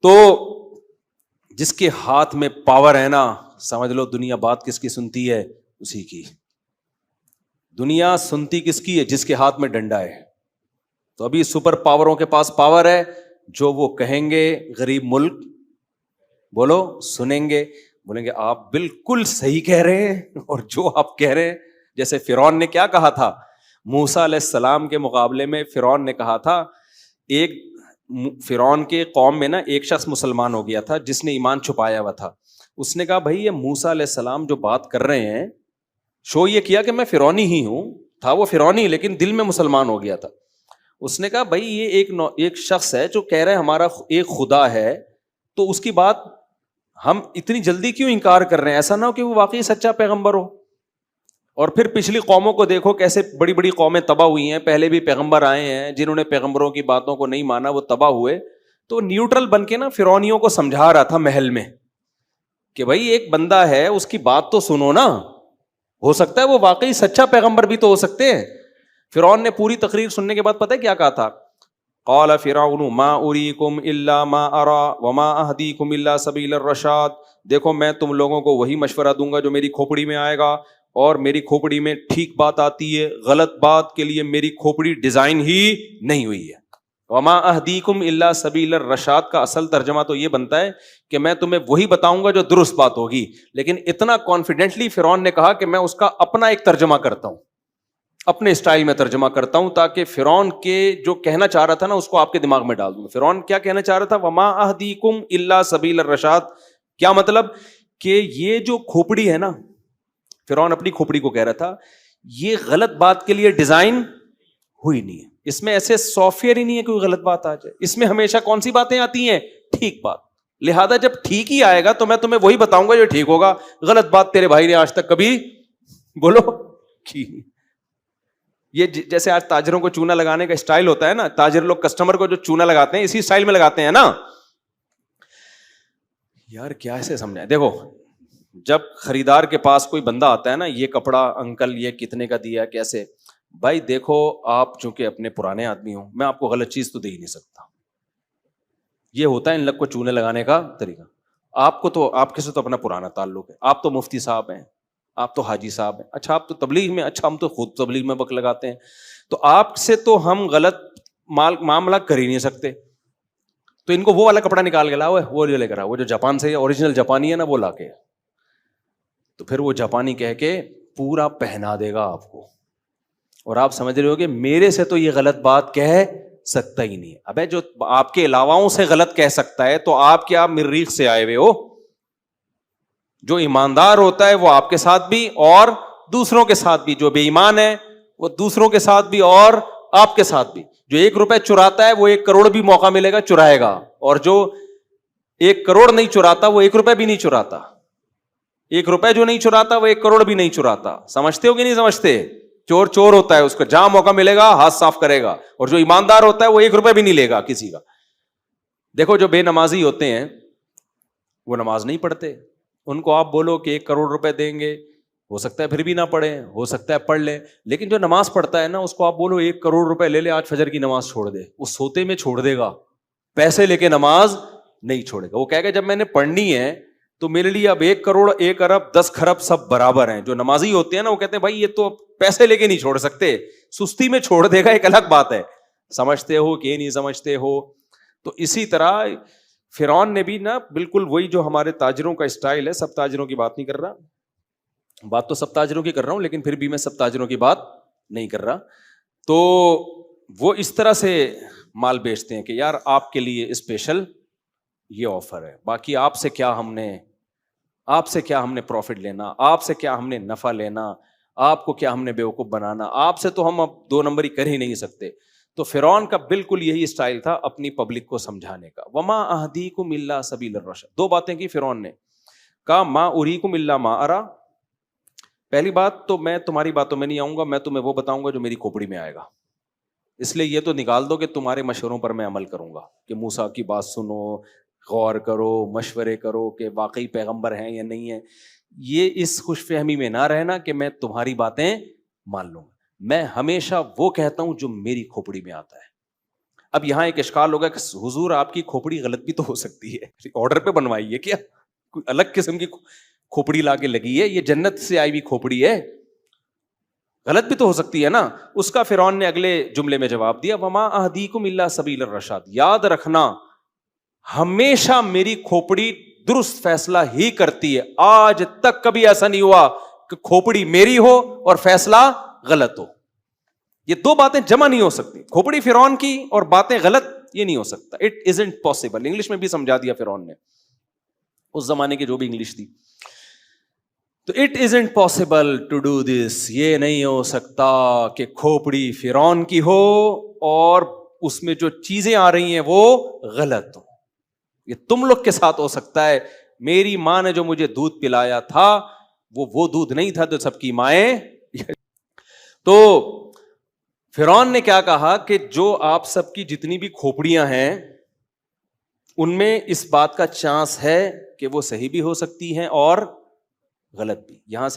تو جس کے ہاتھ میں پاور ہے نا، سمجھ لو دنیا بات کس کی سنتی ہے؟ اسی کی. دنیا سنتی کس کی ہے؟ جس کے ہاتھ میں ڈنڈا ہے. تو ابھی سپر پاوروں کے پاس پاور ہے، جو وہ کہیں گے غریب ملک بولو سنیں گے، بولیں گے آپ بالکل صحیح کہہ رہے ہیں. اور جو آپ کہہ رہے ہیں، جیسے فرعون نے کیا کہا تھا موسیٰ علیہ السلام کے مقابلے میں، فرعون نے کہا تھا، ایک فرعون کے قوم میں نا ایک شخص مسلمان ہو گیا تھا جس نے ایمان چھپایا ہوا تھا. اس نے کہا بھائی یہ موسیٰ علیہ السلام جو بات کر رہے ہیں، شو یہ کیا کہ میں فرعونی ہی ہوں، تھا وہ فرعونی لیکن دل میں مسلمان ہو گیا تھا. اس نے کہا بھائی یہ ایک شخص ہے جو کہہ رہا ہے ہمارا ایک خدا ہے، تو اس کی بات ہم اتنی جلدی کیوں انکار کر رہے ہیں؟ ایسا نہ ہو کہ وہ واقعی سچا پیغمبر ہو. اور پھر پچھلی قوموں کو دیکھو کیسے بڑی بڑی قومیں تباہ ہوئی ہیں، پہلے بھی پیغمبر آئے ہیں جنہوں نے پیغمبروں کی باتوں کو نہیں مانا، وہ تباہ ہوئے. تو نیوٹرل بن کے نا فرعونیوں کو سمجھا رہا تھا محل میں کہ بھائی ایک بندہ ہے، اس کی بات تو سنو نا، ہو سکتا ہے وہ واقعی سچا پیغمبر بھی تو ہو سکتے ہیں. فرعون نے پوری تقریر سننے کے بعد پتہ ہے کیا کہا تھا؟ قال فرعون ما اریکم الا ما ارى وما اهدیکم الا سبیل الرشاد. دیکھو میں تم لوگوں کو وہی مشورہ دوں گا جو میری کھوپڑی میں آئے گا، اور میری کھوپڑی میں ٹھیک بات آتی ہے، غلط بات کے لیے میری کھوپڑی ڈیزائن ہی نہیں ہوئی ہے. وما اهدیکم الا سبیل الرشاد کا اصل ترجمہ تو یہ بنتا ہے کہ میں تمہیں وہی بتاؤں گا جو درست بات ہوگی. لیکن اتنا کانفیڈنٹلی فرعون نے کہا کہ میں اس کا اپنا ایک ترجمہ کرتا ہوں، اپنے اسٹائل میں ترجمہ کرتا ہوں، تاکہ فرعون کے جو کہنا چاہ رہا تھا نا اس کو آپ کے دماغ میں ڈال دوں. فرعون کیا کہنا چاہ رہا تھا؟ وما اهدیکم الا سبیل الرشاد. کیا مطلب؟ کہ یہ جو کھوپڑی ہے نا، فرعون اپنی کھوپڑی کو کہہ رہا تھا یہ غلط بات کے لیے ڈیزائن ہوئی نہیں ہے، اس میں ایسے سافٹ ویئر ہی نہیں ہے کوئی غلط بات آ جائے. اس میں ہمیشہ کون سی باتیں آتی ہیں؟ ٹھیک بات. لہذا جب ٹھیک ہی آئے گا تو میں تمہیں وہی بتاؤں گا جو ٹھیک ہوگا. غلط بات تیرے بھائی نے آج تک کبھی بولو کی. یہ جیسے آج تاجروں کو چونا لگانے کا اسٹائل ہوتا ہے نا، تاجر لوگ کسٹمر کو جو چونا لگاتے ہیں اسی اسٹائل میں لگاتے ہیں نا. یار کیا ایسے سمجھائیں؟ دیکھو جب خریدار کے پاس کوئی بندہ آتا ہے نا، یہ کپڑا انکل یہ کتنے کا دیا کیسے؟ بھائی دیکھو آپ چونکہ اپنے پرانے آدمی ہو، میں آپ کو غلط چیز تو دے ہی نہیں سکتا. یہ ہوتا ہے ان لوگ کو چونے لگانے کا طریقہ. آپ کو تو آپ کے سے تو اپنا پرانا تعلق ہے، آپ تو مفتی صاحب ہیں، آپ تو حاجی صاحب ہیں، اچھا آپ تو تبلیغ میں، اچھا ہم تو خود تبلیغ میں وقت لگاتے ہیں، تو آپ سے تو ہم غلط معاملہ کر ہی نہیں سکتے. تو ان کو وہ والا کپڑا نکال کے لاؤ، وہ جو لے کر آؤ، وہ جو جاپان سے اوریجنل جاپانی ہے نا وہ لا کے، تو پھر وہ جاپانی کہہ کے پورا پہنا دے گا آپ کو، اور آپ سمجھ رہے ہو کہ میرے سے تو یہ غلط بات کہہ سکتا ہی نہیں ہے. ابے جو آپ کے علاواؤں سے غلط کہہ سکتا ہے تو آپ کیا مریخ سے آئے ہوئے ہو؟ جو ایماندار ہوتا ہے وہ آپ کے ساتھ بھی اور دوسروں کے ساتھ بھی، جو بے ایمان ہے وہ دوسروں کے ساتھ بھی اور آپ کے ساتھ بھی. جو 1 روپے چراتا ہے وہ 1 کروڑ بھی موقع ملے گا چرائے گا، اور جو 1 کروڑ نہیں چراتا وہ 1 روپے بھی نہیں چراتا. 1 روپے جو نہیں چراتا وہ 1 کروڑ بھی نہیں چراتا. سمجھتے ہو کہ نہیں سمجھتے؟ چور چور ہوتا ہے، اس کو جہاں موقع ملے گا ہاتھ صاف کرے گا، اور جو ایماندار ہوتا ہے وہ 1 روپے بھی نہیں لے گا کسی کا. دیکھو جو بے نمازی ہوتے ہیں وہ نماز نہیں پڑھتے، ان کو آپ بولو کہ 1 کروڑ روپے دیں گے، ہو سکتا ہے پھر بھی نہ پڑھیں، ہو سکتا ہے پڑھ لیں. لیکن جو نماز پڑھتا ہے نا اس کو آپ بولو 1 کروڑ روپے لے لے، آج فجر کی نماز چھوڑ دے، وہ سوتے میں چھوڑ دے گا، پیسے لے کے نماز نہیں چھوڑے گا. وہ کہے گا جب میں نے پڑھنی ہے تو میرے لیے اب 1 کروڑ 1 ارب 10 خرب سب برابر ہیں. جو نمازی ہوتے ہیں نا وہ کہتے ہیں بھائی یہ تو پیسے لے کے نہیں چھوڑ سکتے، سستی میں چھوڑ دے گا، ایک الگ بات ہے. سمجھتے ہو کہ نہیں سمجھتے ہو؟ تو اسی طرح فرعون نے بھی نا بالکل وہی جو ہمارے تاجروں کا اسٹائل ہے، سب تاجروں کی بات نہیں کر رہا، بات تو سب تاجروں کی کر رہا ہوں لیکن پھر بھی میں سب تاجروں کی بات نہیں کر رہا. تو وہ اس طرح سے مال بیچتے ہیں کہ یار آپ کے لیے اسپیشل یہ آفر ہے، باقی آپ سے کیا ہم نے پروفٹ لینا، آپ سے کیا ہم نے نفع لینا، آپ کو کیا ہم نے بیوقوف بنانا، آپ سے تو ہم اب 2 نمبری کر ہی نہیں سکتے. تو فرعون کا بالکل یہی اسٹائل تھا اپنی پبلک کو سمجھانے کا. وما اہدیکم الا سبیل الرشد. 2 باتیں کی فرعون نے، کہا ما اریکم الا ما ارى. پہلی بات تو میں تمہاری باتوں میں نہیں آؤں گا، میں تمہیں وہ بتاؤں گا جو میری کھوپڑی میں آئے گا، اس لیے یہ تو نکال دو کہ تمہارے مشوروں پر میں عمل کروں گا، کہ موسیٰ کی بات سنو، غور کرو، مشورے کرو کہ واقعی پیغمبر ہیں یا نہیں ہیں. یہ اس خوش فہمی میں نہ رہنا کہ میں تمہاری باتیں مان لوں گا. میں ہمیشہ وہ کہتا ہوں جو میری کھوپڑی میں آتا ہے. اب یہاں ایک اشکال ہوگا کہ حضور آپ کی کھوپڑی غلط بھی تو ہو سکتی ہے, آرڈر پہ بنوائی ہے کیا, کوئی الگ قسم کی کھوپڑی لا کے لگی ہے, یہ جنت سے آئی ہوئی کھوپڑی ہے, غلط بھی تو ہو سکتی ہے نا. اس کا فرعون نے اگلے جملے میں جواب دیا, وما اہدیکم الا سبیل الرشاد, یاد رکھنا ہمیشہ میری کھوپڑی درست فیصلہ ہی کرتی ہے, آج تک کبھی ایسا نہیں ہوا کہ کھوپڑی میری ہو اور فیصلہ غلط ہو. یہ دو باتیں جمع نہیں ہو سکتی, کھوپڑی فرعون کی اور باتیں غلط, یہ نہیں ہو سکتا. It isn't possible. انگلش میں بھی سمجھا دیا فرعون نے, اس زمانے کی جو بھی انگلش تھی. تو it isn't possible to do this, یہ نہیں ہو سکتا کہ کھوپڑی فرعون کی ہو اور اس میں جو چیزیں آ رہی ہیں وہ غلط ہو. یہ تم لوگ کے ساتھ ہو سکتا ہے. میری ماں نے جو مجھے دودھ پلایا تھا وہ دودھ نہیں تھا جو سب کی مائیں. تو فرعون نے کیا کہا کہ جو آپ سب کی جتنی بھی کھوپڑیاں ہیں ان میں اس بات کا چانس ہے کہ وہ صحیح بھی ہو سکتی ہیں اور غلط بھی. یہاں سے